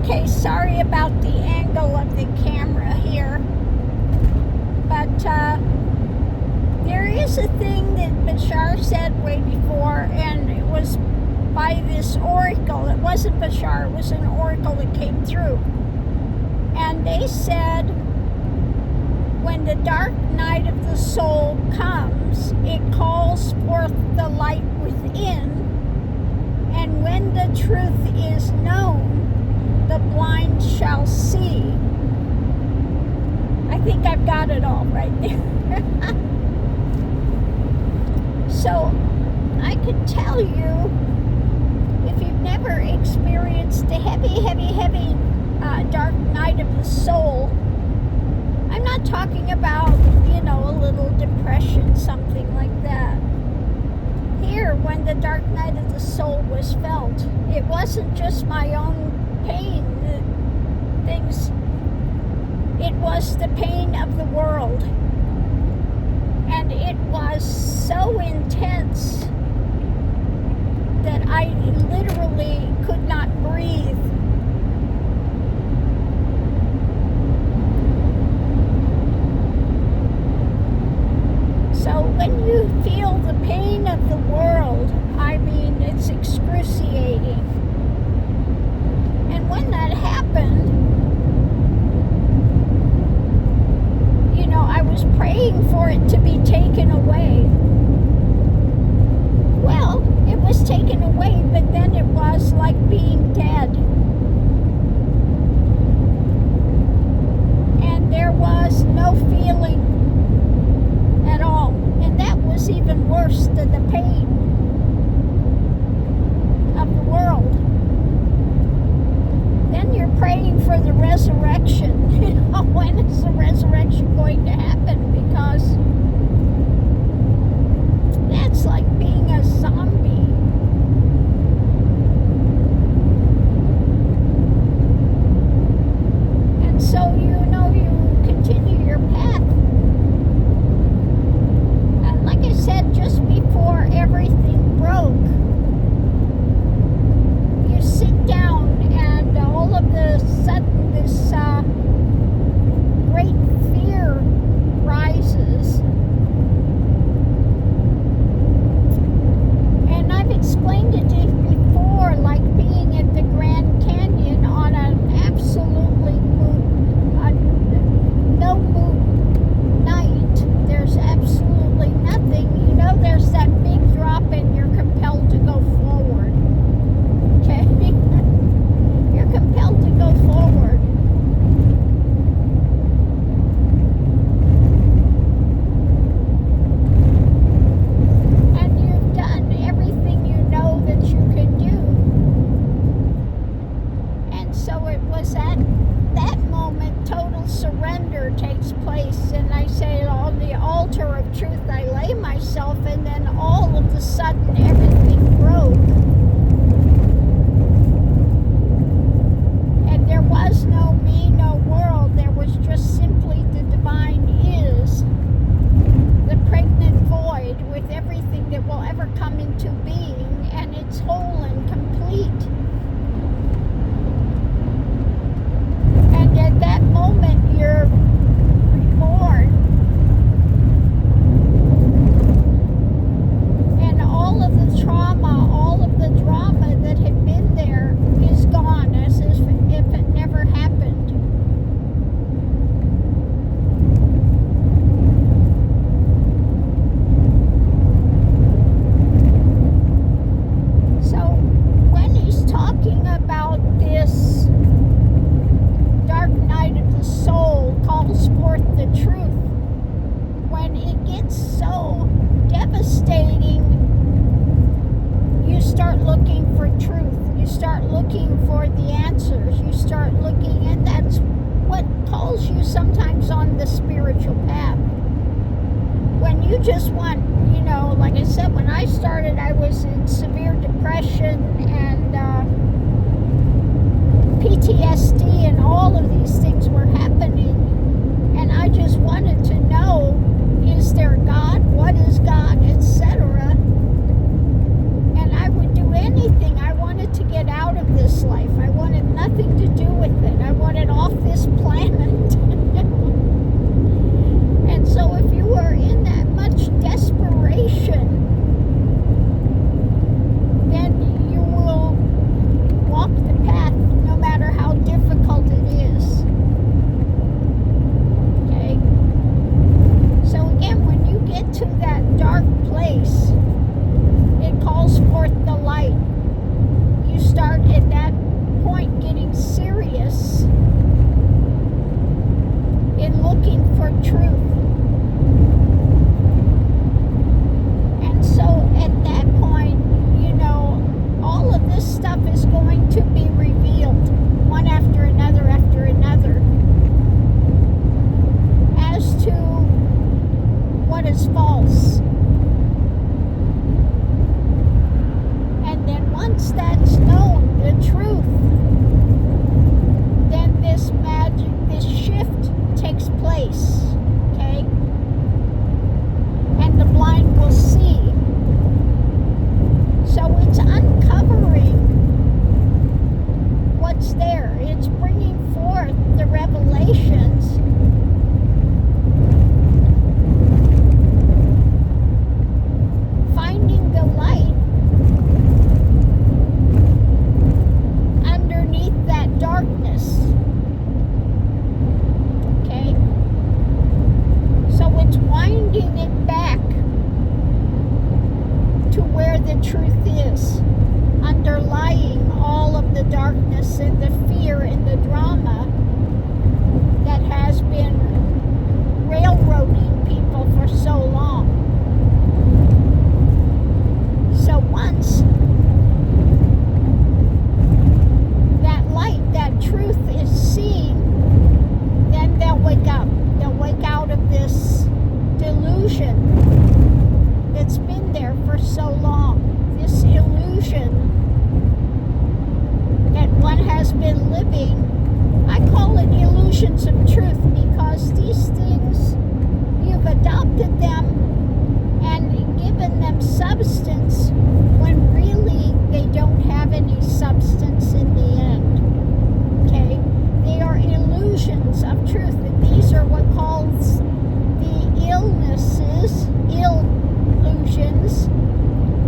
Okay, sorry about the angle of the camera here, but there is a thing that Bashar said way before, and it was by this oracle. It wasn't Bashar, it was an oracle that came through. And they said, when the dark night of the soul comes, it calls forth the light within, and when the truth is known, the blind shall see. I think I've got it all right there. So, I could tell you, if you've never experienced a heavy dark night of the soul, I'm not talking about, a little depression, something like that. Here, when the dark night of the soul was felt, it wasn't just my own pain, it was the pain of the world. And it was so intense that I literally could not breathe. So when you feel the pain of the world, I mean, it's excruciating. And when that happened, I was praying for it to be taken away. Well, it was taken away, but then it was like being dead. And there was no feeling at all. And that was even worse than the pain of the world. Then you're praying for the resurrection. When is the resurrection going to happen? Because that's like being a zombie. And so, you continue your path. And like I said, just before everything broke, you sit down and all of a sudden this great fear rises. And I've explained it to you before, like being at the Grand Canyon on an absolutely no moon night. There's absolutely nothing. There's that big drop and you're compelled to go forward. Okay? You're compelled to go forward. Takes place, and I say on the altar of truth I lay myself, and then all of a sudden everything broke, and there was no me, no world. There was just simply the divine is, the pregnant void with everything that will ever come into being, and it's whole and complete. And at that moment you're reborn. And all of the trauma, all of the drama that had been there is gone, as if it never happened. So when he's talking about this dark night of the soul calls forth the truth, when it gets so devastating, you start looking for truth. You start looking for the answers. You start looking, and that's what calls you sometimes on the spiritual path. When you just want, like I said, when I started, I was in severe depression and PTSD, and all of these things were happening, and I just wanted to know, is there God? What is God? Etc. And I would do anything. I wanted to get out of this life. I wanted nothing to do chaos and the fear and the drama that has been railroading people for so long. So once that light, that truth is seen, then they'll wake up. They'll wake out of this delusion that's been there for so long. This illusion that one has been living. I call it illusions of truth because these things, you've adopted them and given them substance when really they don't have any substance in the end. Okay? They are illusions of truth. And these are what calls the illnesses, illusions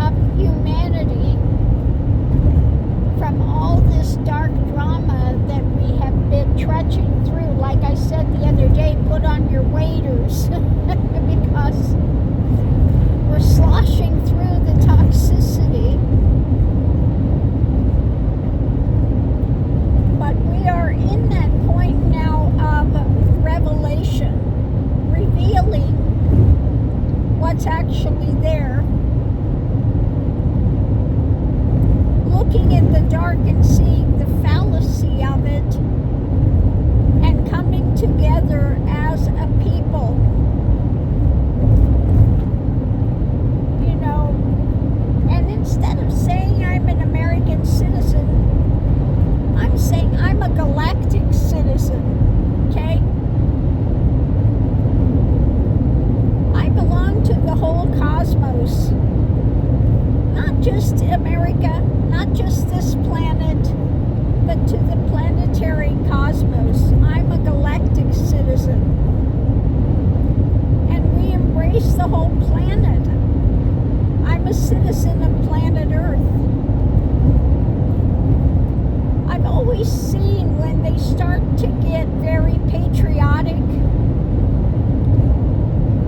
of humanity from all this dark drama that we have been trudging through. Like I said the other day, put on your waders because we're sloshing through the toxicity. But we are in that point now of revelation, revealing what's actually there. Looking at the dark and seeing the fallacy of it and coming together as a people. You know, and instead of saying I'm an American citizen, I'm saying I'm a galactic citizen, okay? I belong to the whole cosmos, not just America, not just this planet, but to the planetary cosmos. I'm a galactic citizen. And we embrace the whole planet. I'm a citizen of planet Earth. I've always seen when they start to get very patriotic,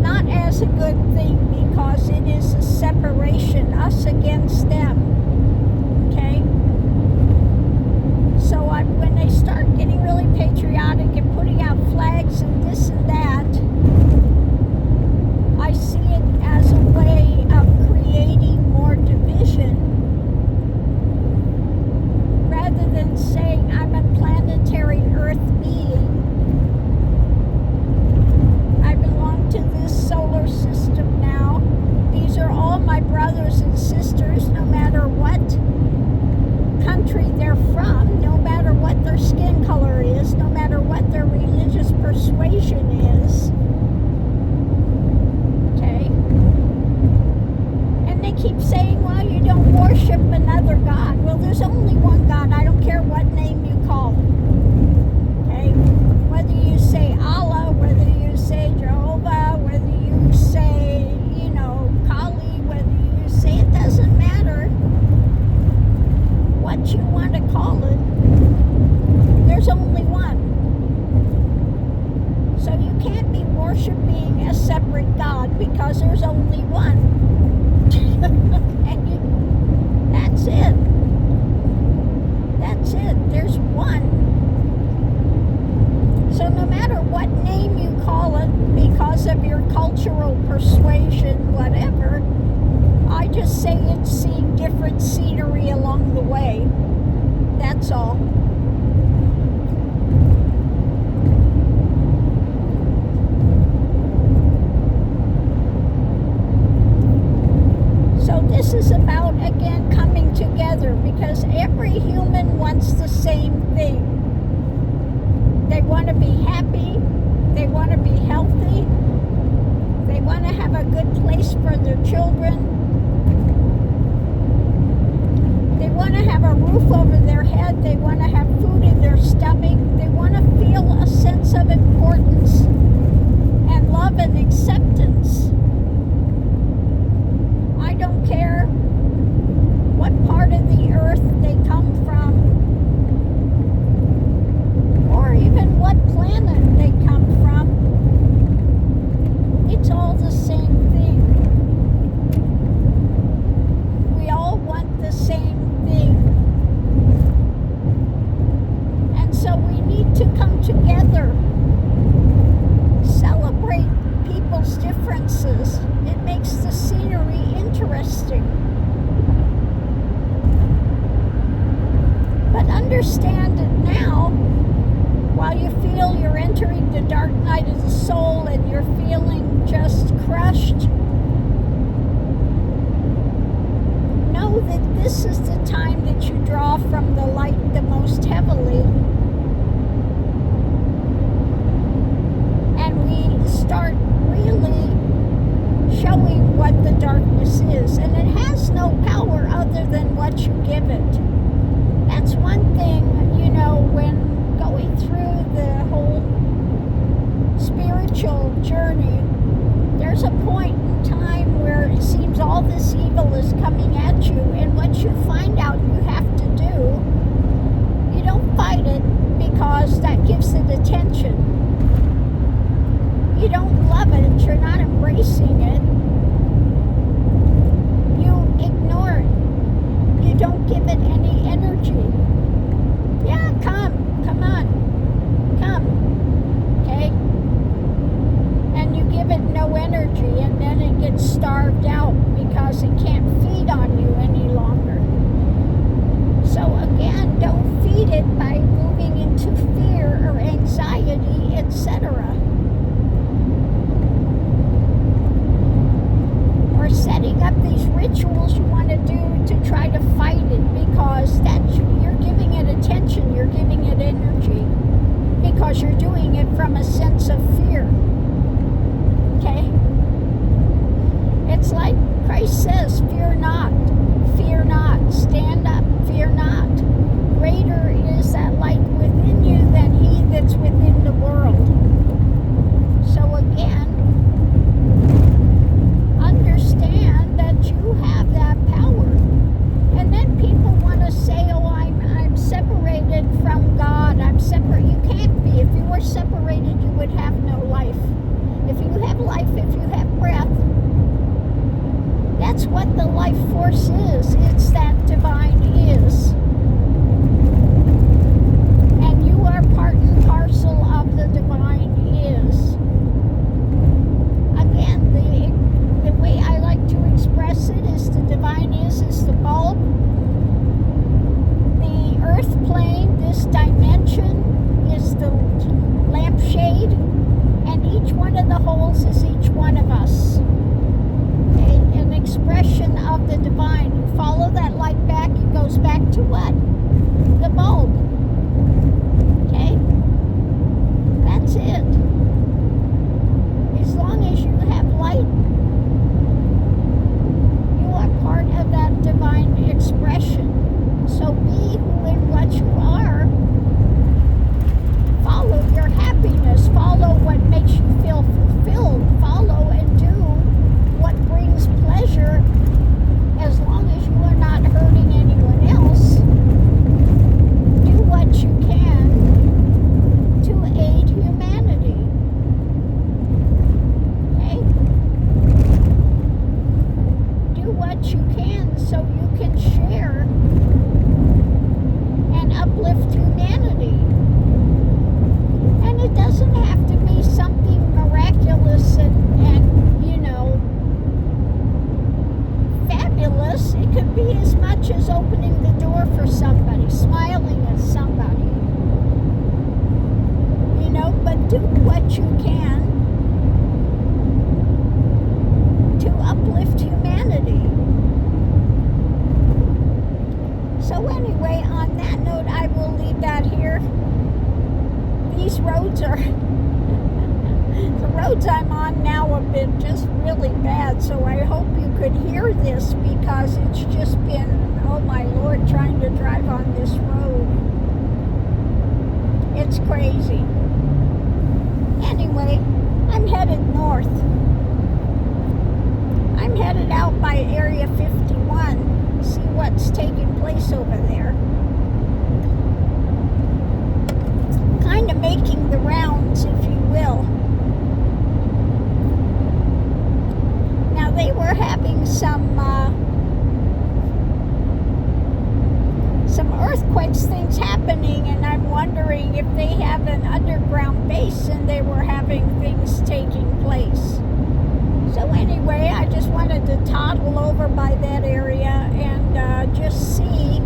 not as a good thing because it is a separation, us against them. Okay? So when they start getting really patriotic and putting out flags and this and that, I see it as a way of creating more division rather than saying I'm a planetary Earth being. I belong to this solar system now. These are all my brothers and sisters, no matter what country they're from, no matter what their skin color is, no matter what their religious persuasion is. Okay? And they keep saying, well, you don't worship another God. Well, there's only one God. I don't care what name you call him. Okay? Whether you say Allah, whether you say Jehovah, whether you say, you know, Kali, whether you say, it doesn't matter what you want to call it. There's only one. So you can't be worshiping a separate God because there's only one. And that's it. That's it. There's one. So no matter what name you call it, because of your cultural persuasion, whatever, I just say it's seeing different scenery along the way. That's all. So this is about, again, coming together because every human wants the same thing. They want to be happy. They want to be healthy. They want to have a good place for their children. They want to have a roof over their head. They want to have food in their stomach. They want to feel a sense of importance and love and acceptance. I don't care what part of the earth they come from or even what planet to come together. Celebrate people's differences. It makes the scenery interesting. But understand it now, while you feel you're entering the dark night of the soul and you're feeling just crushed. Know that this is the time that you draw from the light the most heavily. And we start really showing what the darkness is. And it has no power other than what you give it. That's one thing, when going through the whole spiritual journey, there's a point in time where it seems all this evil is coming at you, and what you find out you have to do, you don't fight it because that gives it attention. You don't love it, you're not embracing it. You ignore it. You don't give it any energy. Yeah, come on, come, okay? And you give it no energy, and then it gets starved out because it can't feed on you any longer. So again, don't feed it by moving into fear or anxiety, etc. Or setting up these rituals you want to do to try to fight it, because you're giving it attention, you're giving it energy, because you're doing it from a sense of fear. Okay? It's like Christ says, fear not, stand up, fear not. Greater is that light within you than he that's within the world. So again, understand that you have that power. And then people want to say, oh, I'm separated from God. I'm separate. You can't be. If you were separated, you would have no life. If you have life, if you have breath, that's what the life force is. It's that divine is. And you are part and parcel of the divine is. Again, the way I like to express it is the divine is the bulb. The earth plane, this dimension, is the lampshade. And each one of the holes is each one of us. Okay? An expression of the divine. You follow that light back, it goes back to what? The bulb. Okay? That's it. As long as you have light, you are part of that divine expression. So be who and what you are. Follow your happiness. Follow what makes you feel fulfilled. Follow and do what brings pleasure, as long as you are not hurting anyone else. Do what you can to aid humanity. Okay? Do what you can so you can share and uplift humanity. And it doesn't have to be something miraculous and fabulous. It could be as much as opening the door for somebody, smiling at somebody. But do what you can to uplift humanity. So anyway, on that note, I will leave that here. These roads are, the roads I'm on now have been just really bad, so I hope you could hear this, because it's just been, oh my Lord, trying to drive on this road. It's crazy. Anyway, I'm headed north. I'm headed out by Area 51, see what's taking place over there. Kind of making the rounds, if you will. Now, they were having some earthquakes things happening, and I'm wondering if they haven't place and they were having things taking place. So anyway, I just wanted to toddle over by that area and just see,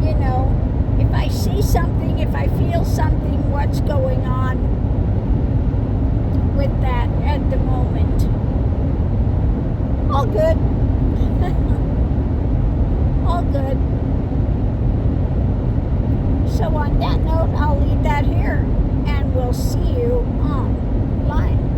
you know, if I see something, if I feel something, what's going on with that at the moment. All good. All good. So on that note, I'll leave that here, and we'll see you online.